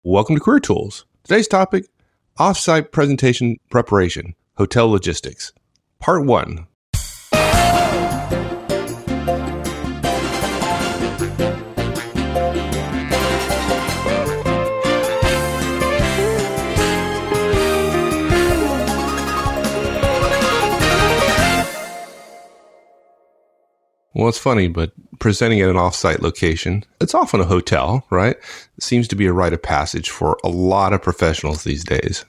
Welcome to Career Tools. Today's topic, Offsite Presentation Preparation, Hotel Logistics. Part 1. Well, it's funny, but presenting at an offsite location, it's often a hotel, right? It seems to be a rite of passage for a lot of professionals these days.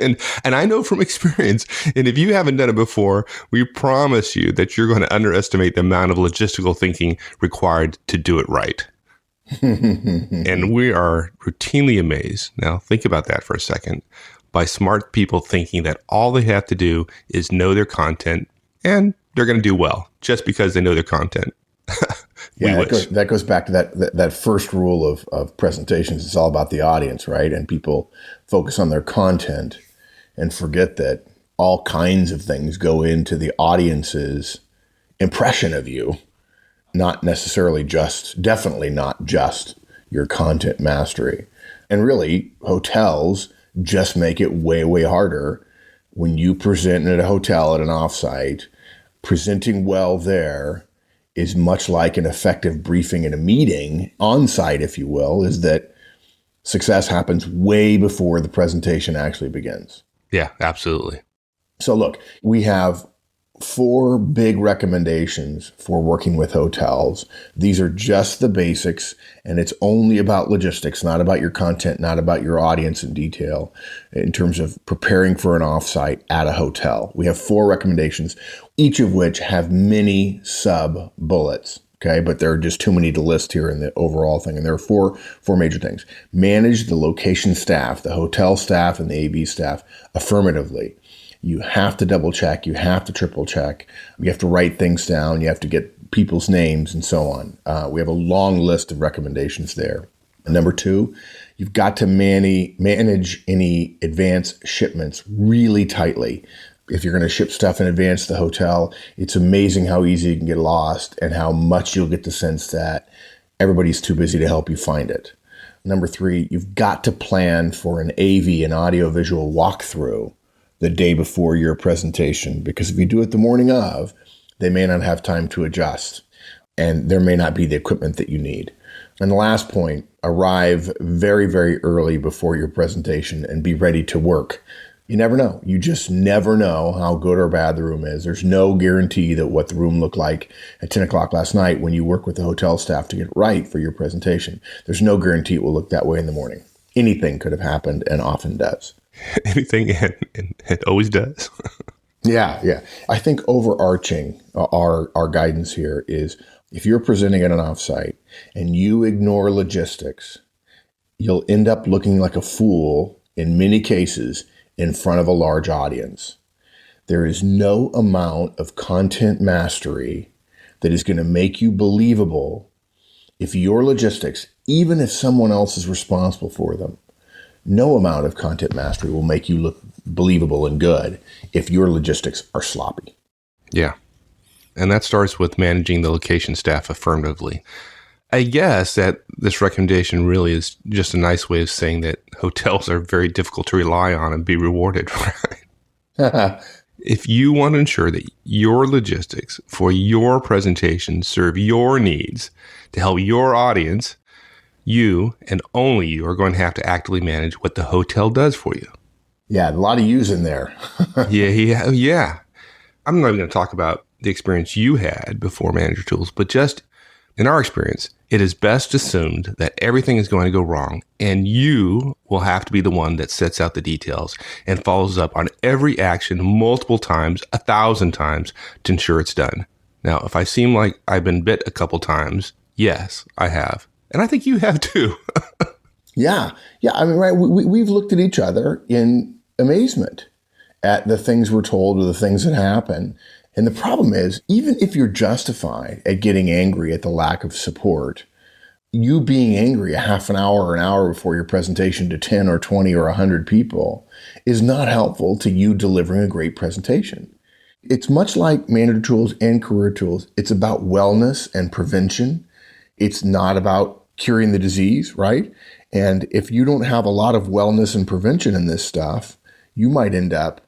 and I know from experience, and if you haven't done it before, we promise you that you're going to underestimate the amount of logistical thinking required to do it right. And we are routinely amazed. Now, think about that for a second. By smart people thinking that all they have to do is know their content and they're going to do well just because they know their content. That goes back to that first rule of presentations. It's all about the audience, right? And people focus on their content and forget that all kinds of things go into the audience's impression of you, definitely not just your content mastery. And really, hotels just make it way, way harder when you present at a hotel at an offsite. Presenting well there is much like an effective briefing in a meeting, on-site, if you will, is that success happens way before the presentation actually begins. Yeah, absolutely. So look, we have 4 big recommendations for working with hotels. These are just the basics, and it's only about logistics, not about your content, not about your audience in detail, in terms of preparing for an offsite at a hotel. We have 4 recommendations, each of which have many sub-bullets. Okay, but there are just too many to list here in the overall thing. And there are four major things. Manage the location staff, the hotel staff and the AV staff affirmatively. You have to double check. You have to triple check. You have to write things down. You have to get people's names and so on. We have a long list of recommendations there. And number 2, you've got to manage any advance shipments really tightly. If you're going to ship stuff in advance to the hotel, it's amazing how easy you can get lost and how much you'll get the sense that everybody's too busy to help you find it. Number 3, you've got to plan for an AV, an audio-visual walkthrough, the day before your presentation, because if you do it the morning of, they may not have time to adjust and there may not be the equipment that you need. And the last point, arrive very, very early before your presentation and be ready to work. You never know. You just never know how good or bad the room is. There's no guarantee that what the room looked like at 10 o'clock last night when you work with the hotel staff to get it right for your presentation. There's no guarantee it will look that way in the morning. Anything could have happened and often does. Anything, and it always does. Yeah. I think overarching our guidance here is if you're presenting at an offsite and you ignore logistics, you'll end up looking like a fool in many cases in front of a large audience. There is no amount of content mastery that is going to make you believable if your logistics, even if someone else is responsible for them, no amount of content mastery will make you look believable and good if your logistics are sloppy. Yeah. And that starts with managing the location staff affirmatively. I guess that this recommendation really is just a nice way of saying that hotels are very difficult to rely on and be rewarded, right? If you want to ensure that your logistics for your presentation serve your needs to help your audience, you and only you are going to have to actively manage what the hotel does for you. Yeah, a lot of yous in there. Yeah. I'm not even going to talk about the experience you had before Manager Tools, but just in our experience, it is best assumed that everything is going to go wrong and you will have to be the one that sets out the details and follows up on every action multiple times, 1,000 times to ensure it's done. Now, if I seem like I've been bit a couple times, yes, I have. And I think you have too. Yeah. I mean, right. We've looked at each other in amazement at the things we're told or the things that happen. And the problem is, even if you're justified at getting angry at the lack of support, you being angry a half an hour or an hour before your presentation to 10 or 20 or 100 people is not helpful to you delivering a great presentation. It's much like Manager Tools and Career Tools. It's about wellness and prevention. It's not about curing the disease, right? And if you don't have a lot of wellness and prevention in this stuff, you might end up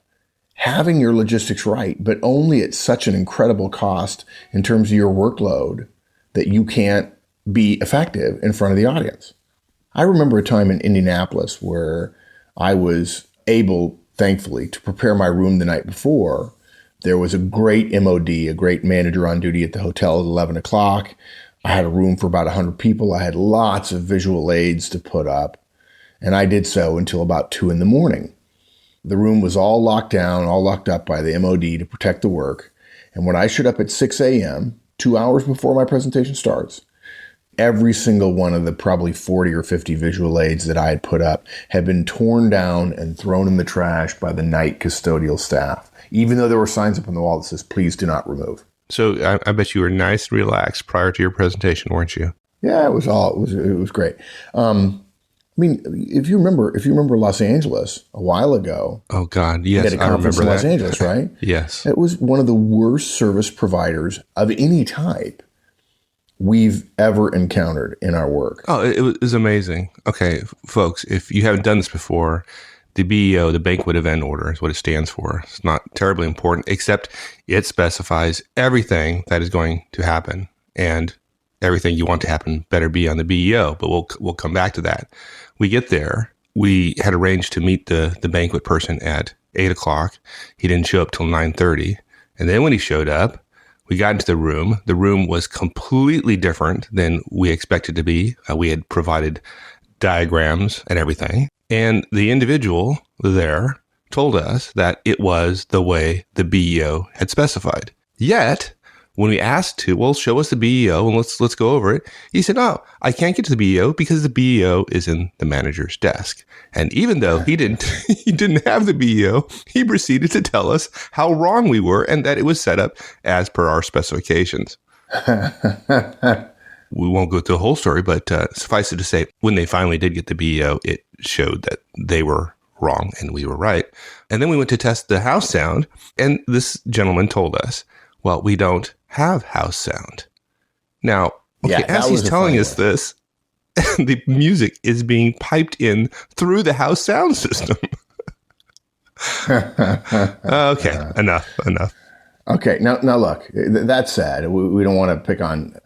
having your logistics right, but only at such an incredible cost in terms of your workload that you can't be effective in front of the audience. I remember a time in Indianapolis where I was able, thankfully, to prepare my room the night before. There was a great MOD, a great manager on duty at the hotel at 11 o'clock. I had a room for about 100 people. I had lots of visual aids to put up, and I did so until about 2 in the morning. The room was all locked down, all locked up by the MOD to protect the work. And when I showed up at 6 a.m., 2 hours before my presentation starts, every single one of the probably 40 or 50 visual aids that I had put up had been torn down and thrown in the trash by the night custodial staff, even though there were signs up on the wall that says, please do not remove. So I bet you were nice and relaxed prior to your presentation, weren't you? Yeah, it was great. I mean, if you remember Los Angeles a while ago. Oh God, yes, we had a conference in Los Angeles, right? Yes. It was one of the worst service providers of any type we've ever encountered in our work. Oh, it was amazing. Okay, folks, if you haven't done this before, the BEO, the Banquet Event Order, is what it stands for. It's not terribly important, except it specifies everything that is going to happen, and everything you want to happen better be on the BEO. But we'll come back to that. We get there. We had arranged to meet the banquet person at 8 o'clock. He didn't show up till 9:30, and then when he showed up, we got into the room. The room was completely different than we expected to be. We had provided diagrams and everything. And the individual there told us that it was the way the BEO had specified. Yet, when we asked to, well, show us the BEO and let's go over it, he said, oh, I can't get to the BEO because the BEO is in the manager's desk. And even though he didn't have the BEO, he proceeded to tell us how wrong we were and that it was set up as per our specifications. We won't go through the whole story, but suffice it to say, when they finally did get the BEO, it showed that they were wrong and we were right. And then we went to test the house sound, and this gentleman told us, well, we don't have house sound. Now, okay, as he's telling us this, the music is being piped in through the house sound system. Okay, enough. Okay, now look, that said, we don't want to pick on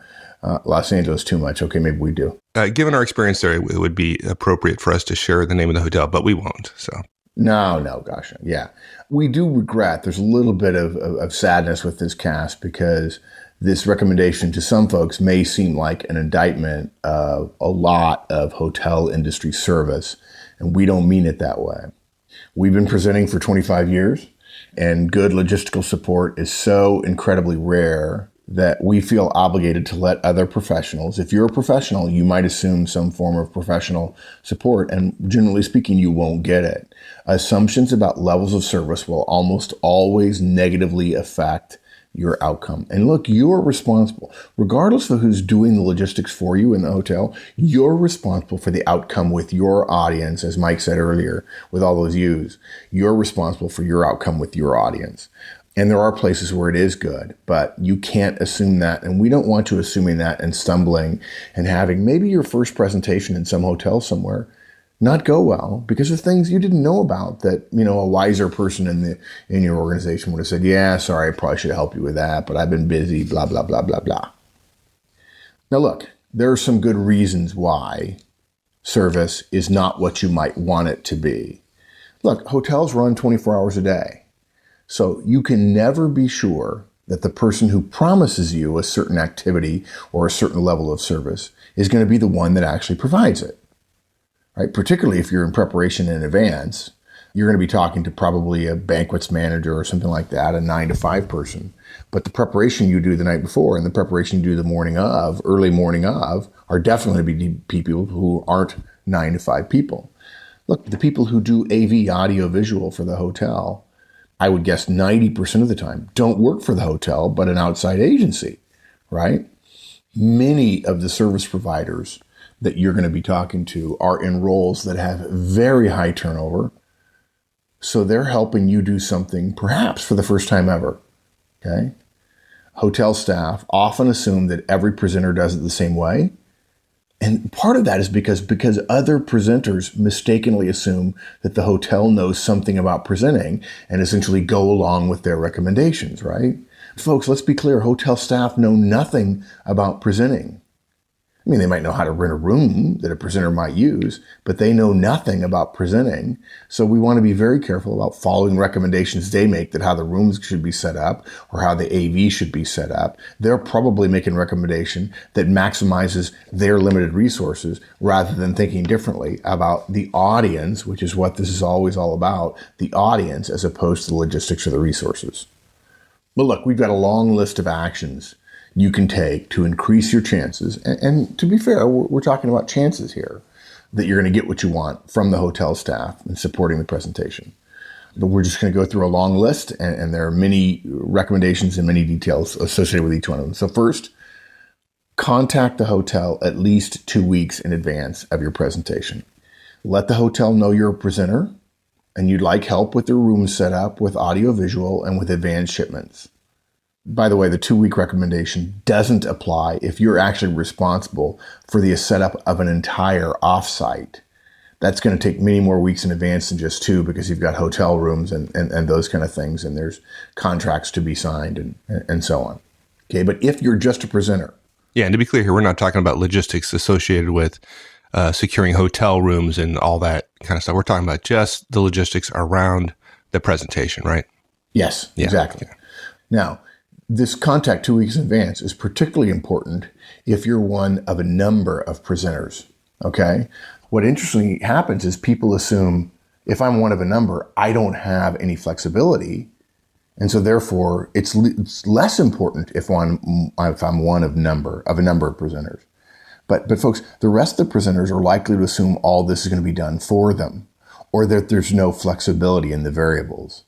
Los Angeles too much. Okay, maybe we do. Given our experience there, it would be appropriate for us to share the name of the hotel, but we won't. So no, gosh, yeah. We do regret, there's a little bit of sadness with this cast because this recommendation to some folks may seem like an indictment of a lot of hotel industry service, and we don't mean it that way. We've been presenting for 25 years, and good logistical support is so incredibly rare that we feel obligated to let other professionals, if you're a professional, you might assume some form of professional support, and generally speaking, you won't get it. Assumptions about levels of service will almost always negatively affect your outcome. And look, you're responsible. Regardless of who's doing the logistics for you in the hotel, you're responsible for the outcome with your audience, as Mike said earlier, with all those yous. You're responsible for your outcome with your audience. And there are places where it is good, but you can't assume that. And we don't want you assuming that and stumbling and having maybe your first presentation in some hotel somewhere not go well because of things you didn't know about that, a wiser person in your organization would have said, yeah, sorry, I probably should help you with that, but I've been busy, blah, blah, blah, blah, blah. Now, look, there are some good reasons why service is not what you might want it to be. Look, hotels run 24 hours a day. So you can never be sure that the person who promises you a certain activity or a certain level of service is going to be the one that actually provides it, right? Particularly if you're in preparation in advance, you're going to be talking to probably a banquets manager or something like that, a 9 to 5 person. But the preparation you do the night before and the preparation you do the morning of, early morning of, are definitely going to be people who aren't 9 to 5 people. Look, the people who do AV, audio, visual for the hotel, I would guess 90% of the time, don't work for the hotel, but an outside agency, right? Many of the service providers that you're going to be talking to are in roles that have very high turnover. So they're helping you do something perhaps for the first time ever, okay? Hotel staff often assume that every presenter does it the same way. And part of that is because other presenters mistakenly assume that the hotel knows something about presenting and essentially go along with their recommendations, right? Folks, let's be clear. Hotel staff know nothing about presenting. I mean, they might know how to rent a room that a presenter might use, but they know nothing about presenting. So we want to be very careful about following recommendations they make that how the rooms should be set up or how the AV should be set up. They're probably making a recommendation that maximizes their limited resources rather than thinking differently about the audience, which is what this is always all about, the audience as opposed to the logistics or the resources. But look, we've got a long list of actions you can take to increase your chances. And to be fair, we're talking about chances here that you're going to get what you want from the hotel staff in supporting the presentation. But we're just going to go through a long list, and there are many recommendations and many details associated with each one of them. So first, contact the hotel at least 2 weeks in advance of your presentation. Let the hotel know you're a presenter and you'd like help with their room setup, with audio visual, and with advanced shipments. By the way, the 2-week recommendation doesn't apply if you're actually responsible for the setup of an entire offsite. That's going to take many more weeks in advance than just 2 because you've got hotel rooms and those kind of things, and there's contracts to be signed and so on. Okay, but if you're just a presenter. Yeah, and to be clear here, we're not talking about logistics associated with securing hotel rooms and all that kind of stuff. We're talking about just the logistics around the presentation, right? Yes, yeah, exactly. Yeah. Now, this contact 2 weeks in advance is particularly important if you're one of a number of presenters, okay? What interestingly happens is people assume if I'm one of a number, I don't have any flexibility. And so therefore, it's less important if I'm one of a number of presenters. But folks, the rest of the presenters are likely to assume all this is going to be done for them or that there's no flexibility in the variables.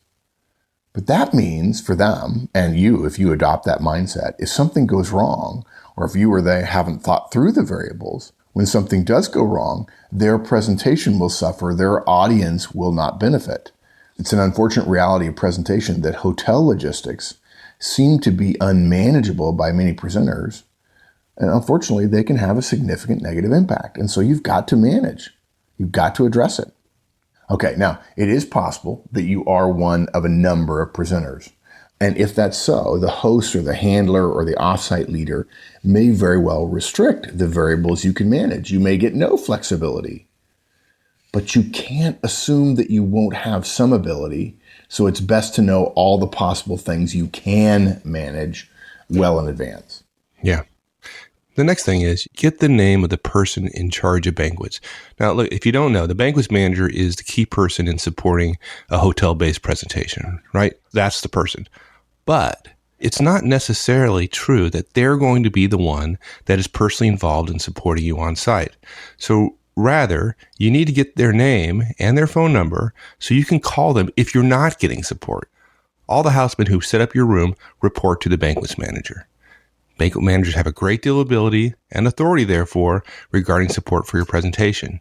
But that means for them and you, if you adopt that mindset, if something goes wrong, or if you or they haven't thought through the variables, when something does go wrong, their presentation will suffer, their audience will not benefit. It's an unfortunate reality of presentation that hotel logistics seem to be unmanageable by many presenters. And unfortunately, they can have a significant negative impact. And so you've got to manage. You've got to address it. Okay, now, it is possible that you are one of a number of presenters. And if that's so, the host or the handler or the offsite leader may very well restrict the variables you can manage. You may get no flexibility. But you can't assume that you won't have some ability, so it's best to know all the possible things you can manage well in advance. Yeah. The next thing is get the name of the person in charge of banquets. Now, look, if you don't know, the banquets manager is the key person in supporting a hotel-based presentation, right? That's the person. But it's not necessarily true that they're going to be the one that is personally involved in supporting you on site. So rather, you need to get their name and their phone number so you can call them if you're not getting support. All the housemen who set up your room report to the banquets manager. Banquet managers have a great deal of ability and authority, therefore, regarding support for your presentation.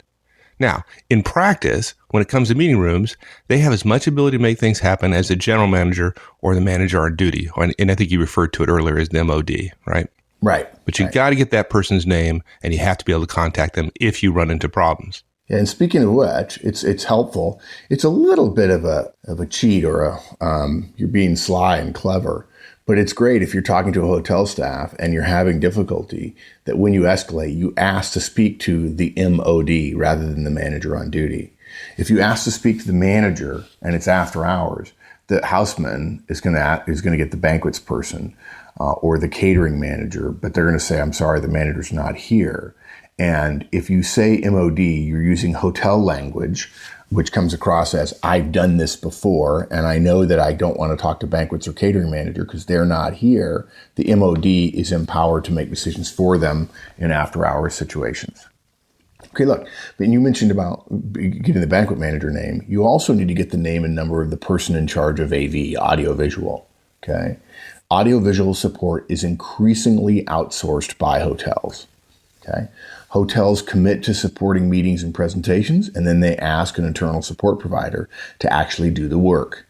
Now, in practice, when it comes to meeting rooms, they have as much ability to make things happen as the general manager or the manager on duty. And I think you referred to it earlier as the MOD, right? Right. But you got to get that person's name, and you have to be able to contact them if you run into problems. Yeah, and speaking of which, it's helpful. It's a little bit of a cheat or you're being sly and clever. But it's great if you're talking to a hotel staff and you're having difficulty that when you escalate, you ask to speak to the MOD rather than the manager on duty. If you ask to speak to the manager and it's after hours, the houseman is going to get the banquets person or the catering manager, but they're going to say, "I'm sorry, the manager's not here." And if you say MOD, you're using hotel language, which comes across as, "I've done this before, and I know that I don't want to talk to banquets or catering manager because they're not here." The MOD is empowered to make decisions for them in after-hours situations. Okay, look, but you mentioned about getting the banquet manager name. You also need to get the name and number of the person in charge of AV, audio-visual, okay? Audio-visual support is increasingly outsourced by hotels, okay? Hotels commit to supporting meetings and presentations, and then they ask an internal support provider to actually do the work.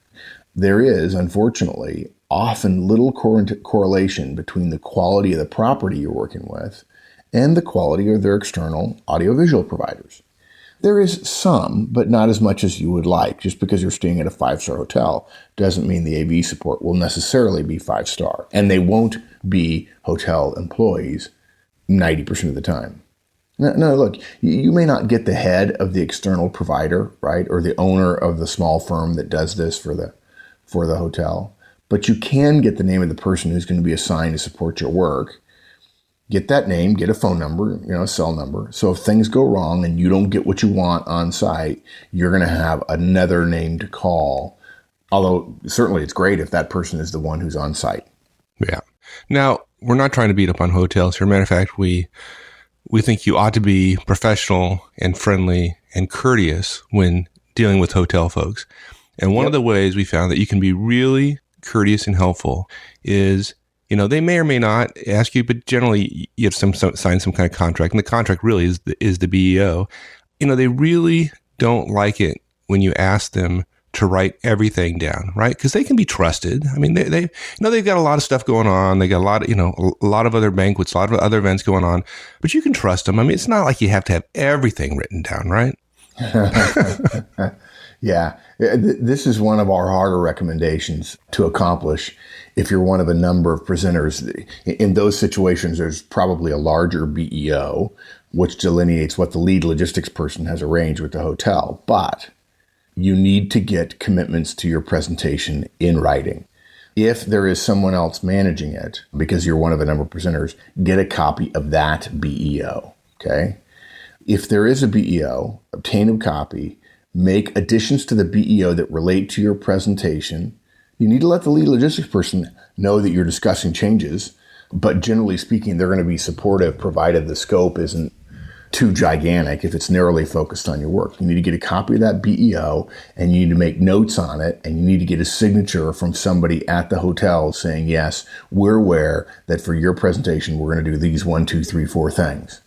There is, unfortunately, often little correlation between the quality of the property you're working with and the quality of their external audiovisual providers. There is some, but not as much as you would like. Just because you're staying at a 5-star hotel doesn't mean the AV support will necessarily be 5-star. And they won't be hotel employees 90% of the time. No, look, you may not get the head of the external provider, right, or the owner of the small firm that does this for the hotel, but you can get the name of the person who's going to be assigned to support your work. Get that name, get a phone number, a cell number. So if things go wrong and you don't get what you want on site, you're going to have another name to call. Although certainly it's great if that person is the one who's on site. Yeah. Now, we're not trying to beat up on hotels here. Matter of fact, we think you ought to be professional and friendly and courteous when dealing with hotel folks. And one of the ways we found that you can be really courteous and helpful is, they may or may not ask you, but generally you have sign some kind of contract, and the contract really is the BEO. They really don't like it when you ask them to write everything down, right? Because they can be trusted. I mean, they've got a lot of stuff going on. They got a lot of other banquets, a lot of other events going on, but you can trust them. I mean, it's not like you have to have everything written down, right? Yeah. This is one of our harder recommendations to accomplish if you're one of a number of presenters. In those situations, there's probably a larger BEO, which delineates what the lead logistics person has arranged with the hotel. But you need to get commitments to your presentation in writing. If there is someone else managing it, because you're one of a number of presenters, get a copy of that BEO, okay? If there is a BEO, obtain a copy, make additions to the BEO that relate to your presentation. You need to let the lead logistics person know that you're discussing changes, but generally speaking, they're going to be supportive provided the scope isn't too gigantic if it's narrowly focused on your work. You need to get a copy of that BEO, and you need to make notes on it, and you need to get a signature from somebody at the hotel saying, yes, we're aware that for your presentation, we're going to do these 1, 2, 3, 4 things.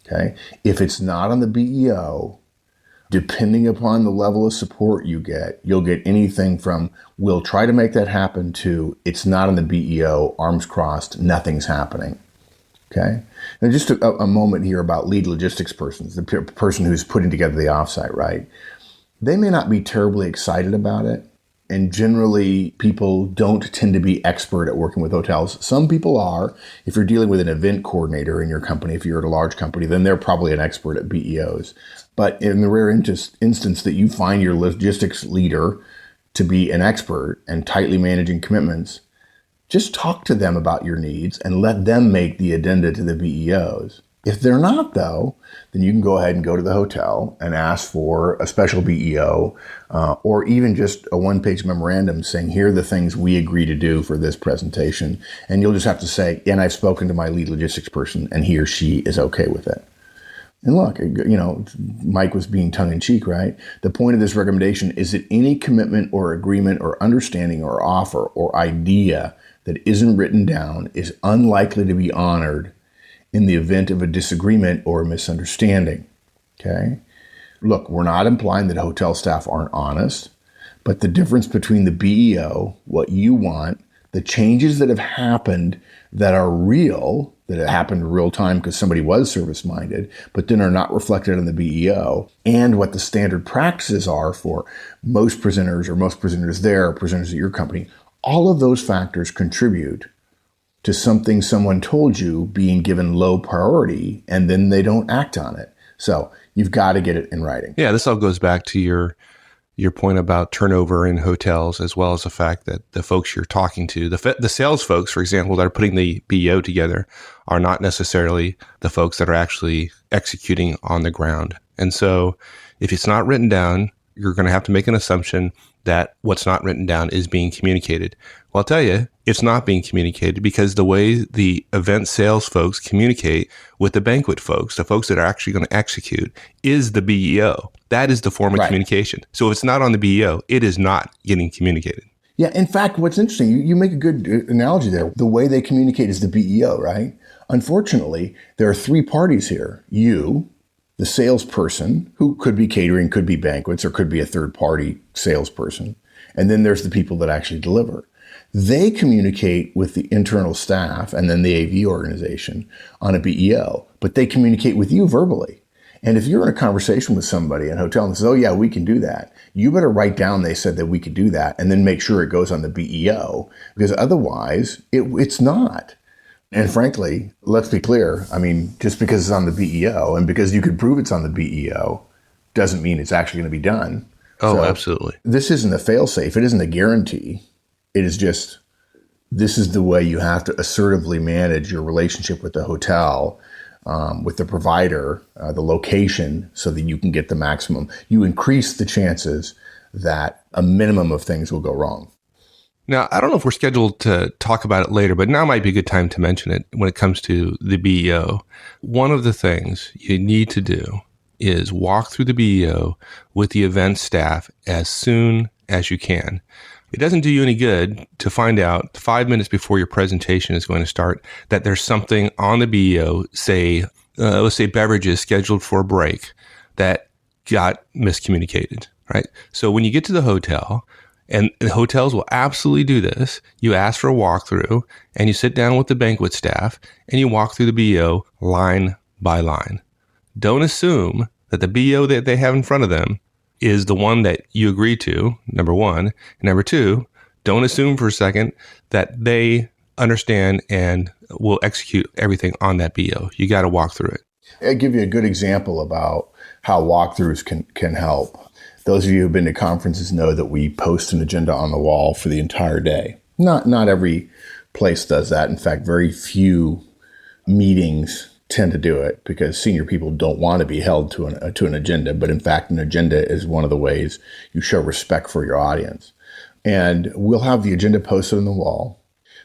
Okay? If it's not on the BEO, depending upon the level of support you get, you'll get anything from, we'll try to make that happen, to, it's not on the BEO, arms crossed, nothing's happening. Okay? And just a moment here about lead logistics persons, the person who's putting together the offsite, right? They may not be terribly excited about it. And generally, people don't tend to be expert at working with hotels. Some people are. If you're dealing with an event coordinator in your company, if you're at a large company, then they're probably an expert at BEOs. But in the rare instance that you find your logistics leader to be an expert and tightly managing commitments, just talk to them about your needs and let them make the addenda to the BEOs. If they're not, though, then you can go ahead and go to the hotel and ask for a special BEO or even just a one-page memorandum saying, here are the things we agree to do for this presentation. And you'll just have to say, and I've spoken to my lead logistics person and he or she is okay with it. And look, Mike was being tongue-in-cheek, right? The point of this recommendation is that any commitment or agreement or understanding or offer or idea that isn't written down is unlikely to be honored in the event of a disagreement or a misunderstanding, okay? Look, we're not implying that hotel staff aren't honest, but the difference between the BEO, what you want, the changes that have happened that are real, that have happened in real time because somebody was service-minded, but then are not reflected in the BEO, and what the standard practices are for most presenters there, or presenters at your company, all of those factors contribute to something someone told you being given low priority, and then they don't act on it. So you've got to get it in writing. Yeah, this all goes back to your point about turnover in hotels, as well as the fact that the folks you're talking to, the sales folks, for example, that are putting the BEO together, are not necessarily the folks that are actually executing on the ground. And so if it's not written down, you're going to have to make an assumption that what's not written down is being communicated. Well, I'll tell you, it's not being communicated because the way the event sales folks communicate with the banquet folks, the folks that are actually going to execute, is the BEO. That is the form of communication. So if it's not on the BEO, it is not getting communicated. Yeah, in fact, what's interesting, you make a good analogy there. The way they communicate is the BEO, right? Unfortunately, there are three parties here. You, the salesperson, who could be catering, could be banquets, or could be a third-party salesperson. And then there's the people that actually deliver. They communicate with the internal staff and then the AV organization on a BEO, but they communicate with you verbally. And if you're in a conversation with somebody in a hotel and says, oh yeah, we can do that, you better write down they said that we could do that and then make sure it goes on the BEO, because otherwise it's not. And frankly, let's be clear. I mean, just because it's on the BEO and because you could prove it's on the BEO doesn't mean it's actually going to be done. Oh, So absolutely. this isn't a fail-safe. It isn't a guarantee. It is just, this is the way you have to assertively manage your relationship with the hotel, with the provider, the location, so that you can get the maximum. You increase the chances that a minimum of things will go wrong. Now, I don't know if we're scheduled to talk about it later, but now might be a good time to mention it when it comes to the BEO. One of the things you need to do is walk through the BEO with the event staff as soon as you can. It doesn't do you any good to find out 5 minutes before your presentation is going to start that there's something on the BEO, say, let's say beverages scheduled for a break, that got miscommunicated, right? So when you get to the hotel, and the hotels will absolutely do this, you ask for a walkthrough and you sit down with the banquet staff and you walk through the BEO line by line. Don't assume that the BEO that they have in front of them is the one that you agree to, number one. And number two, don't assume for a second that they understand and will execute everything on that BEO. You got to walk through it. I'll give you a good example about how walkthroughs can help. Those of you who've been to conferences know that we post an agenda on the wall for the entire day. Not every place does that. In fact, very few meetings tend to do it because senior people don't want to be held to an agenda. But in fact, an agenda is one of the ways you show respect for your audience. And we'll have the agenda posted on the wall,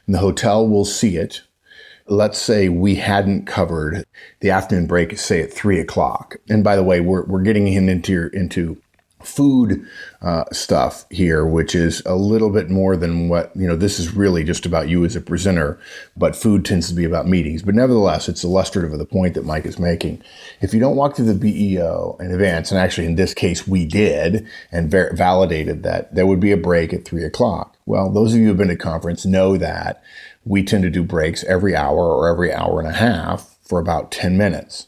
and the hotel will see it. Let's say we hadn't covered the afternoon break, say at 3:00. And by the way, we're getting into food stuff here, which is a little bit more than what, this is really just about you as a presenter, but food tends to be about meetings. But nevertheless, it's illustrative of the point that Mike is making. If you don't walk through the BEO in advance, and actually in this case we did, and validated that there would be a break at 3:00. Well, those of you who've been to conference know that we tend to do breaks every hour or every hour and a half for about 10 minutes.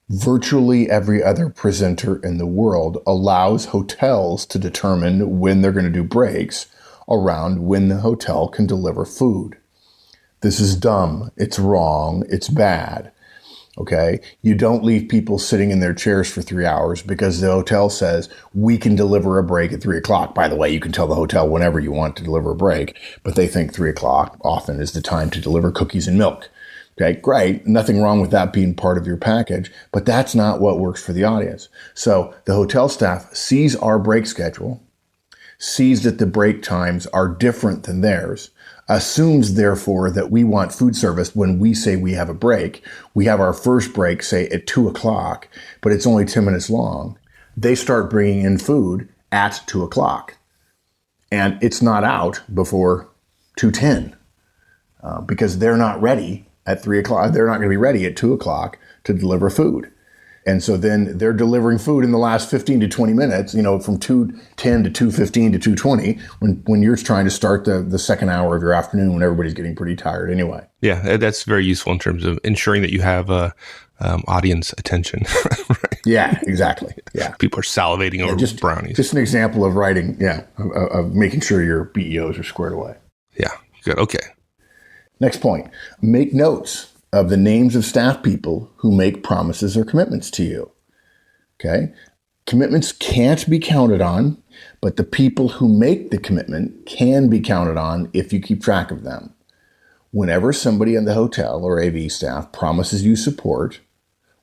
Virtually every other presenter in the world allows hotels to determine when they're going to do breaks around when the hotel can deliver food. This is dumb. It's wrong. It's bad. Okay? You don't leave people sitting in their chairs for 3 hours because the hotel says we can deliver a break at 3:00. By the way, you can tell the hotel whenever you want to deliver a break, but they think 3:00 often is the time to deliver cookies and milk. Okay, great. Nothing wrong with that being part of your package, but that's not what works for the audience. So the hotel staff sees our break schedule, sees that the break times are different than theirs, assumes therefore that we want food service when we say we have a break. We have our first break, say at 2:00, but it's only 10 minutes long. They start bringing in food at 2:00, and it's not out before 2:10 because they're not ready at 3:00. They're not going to be ready at 2:00 to deliver food. And so then they're delivering food in the last 15 to 20 minutes, from 2:10 to 2:15 to 2:20 when you're trying to start the second hour of your afternoon when everybody's getting pretty tired anyway. Yeah, that's very useful in terms of ensuring that you have audience attention. Right? Yeah, exactly. Yeah. People are salivating over brownies. Just an example of writing, of making sure your BEOs are squared away. Yeah, good. Okay. Next point, make notes of the names of staff people who make promises or commitments to you. Okay? Commitments can't be counted on, but the people who make the commitment can be counted on if you keep track of them. Whenever somebody in the hotel or AV staff promises you support,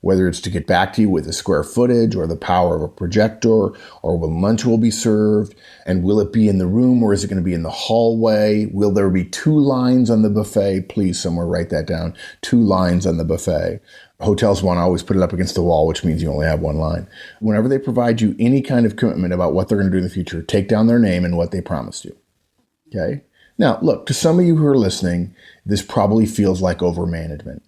whether it's to get back to you with the square footage or the power of a projector, or when lunch will be served, and will it be in the room or is it going to be in the hallway? Will there be 2 lines on the buffet? Please, somewhere write that down. 2 lines on the buffet. Hotels want to always put it up against the wall, which means you only have 1 line. Whenever they provide you any kind of commitment about what they're going to do in the future, take down their name and what they promised you. Okay? Now, look, to some of you who are listening, this probably feels like overmanagement.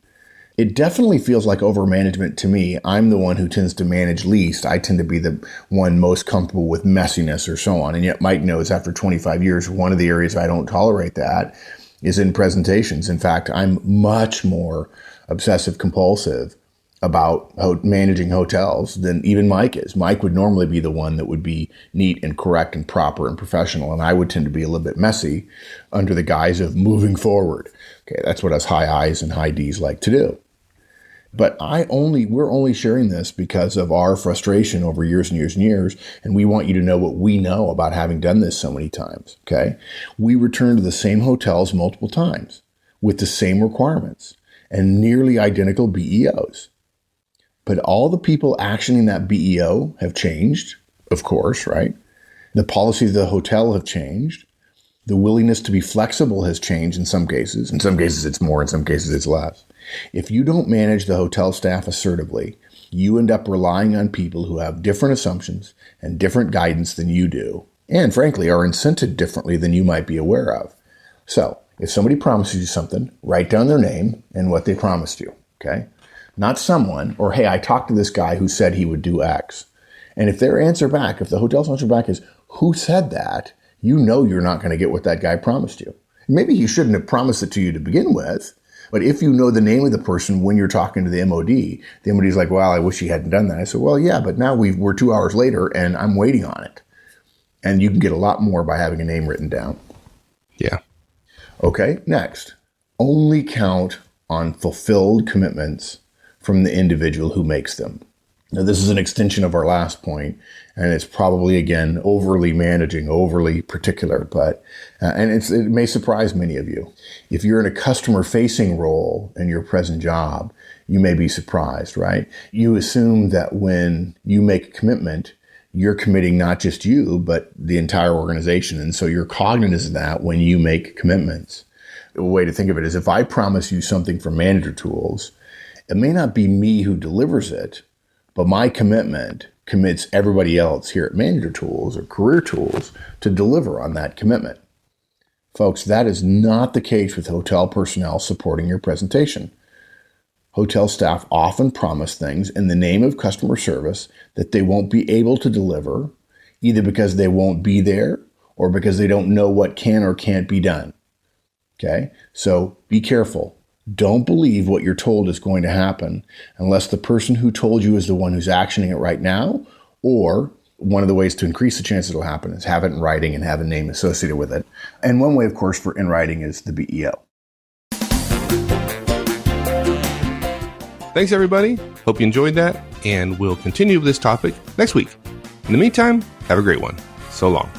It definitely feels like overmanagement to me. I'm the one who tends to manage least. I tend to be the one most comfortable with messiness or so on. And yet Mike knows after 25 years, one of the areas I don't tolerate that is in presentations. In fact, I'm much more obsessive compulsive about managing hotels than even Mike is. Mike would normally be the one that would be neat and correct and proper and professional. And I would tend to be a little bit messy under the guise of moving forward. Okay, that's what us high I's and high D's like to do. But we're only sharing this because of our frustration over years and years and years. And we want you to know what we know about having done this so many times. Okay. We return to the same hotels multiple times with the same requirements and nearly identical BEOs. But all the people actioning that BEO have changed, of course, right? The policies of the hotel have changed. The willingness to be flexible has changed in some cases. In some cases, it's more. In some cases, it's less. If you don't manage the hotel staff assertively, you end up relying on people who have different assumptions and different guidance than you do, and frankly, are incented differently than you might be aware of. So if somebody promises you something, write down their name and what they promised you, okay? Not someone, or hey, I talked to this guy who said he would do X. And if their answer back, if the hotel's answer back is, who said that? You know you're not going to get what that guy promised you. Maybe he shouldn't have promised it to you to begin with, but if you know the name of the person when you're talking to the MOD's like, well, I wish he hadn't done that. I said, well, yeah, but now we're 2 hours later and I'm waiting on it. And you can get a lot more by having a name written down. Yeah. Okay, next. Only count on fulfilled commitments from the individual who makes them. Now, this is an extension of our last point, and it's probably, again, overly managing, overly particular, but it may surprise many of you. If you're in a customer-facing role in your present job, you may be surprised, right? You assume that when you make a commitment, you're committing not just you, but the entire organization, and so you're cognizant of that when you make commitments. A way to think of it is if I promise you something from Manager Tools, it may not be me who delivers it, but my commitment commits everybody else here at Manager Tools or Career Tools to deliver on that commitment. Folks, that is not the case with hotel personnel supporting your presentation. Hotel staff often promise things in the name of customer service that they won't be able to deliver, either because they won't be there or because they don't know what can or can't be done. Okay? So be careful. Don't believe what you're told is going to happen unless the person who told you is the one who's actioning it right now, or one of the ways to increase the chance it'll happen is have it in writing and have a name associated with it. And one way, of course, for in writing is the BEO. Thanks, everybody. Hope you enjoyed that, and we'll continue with this topic next week. In the meantime, have a great one. So long.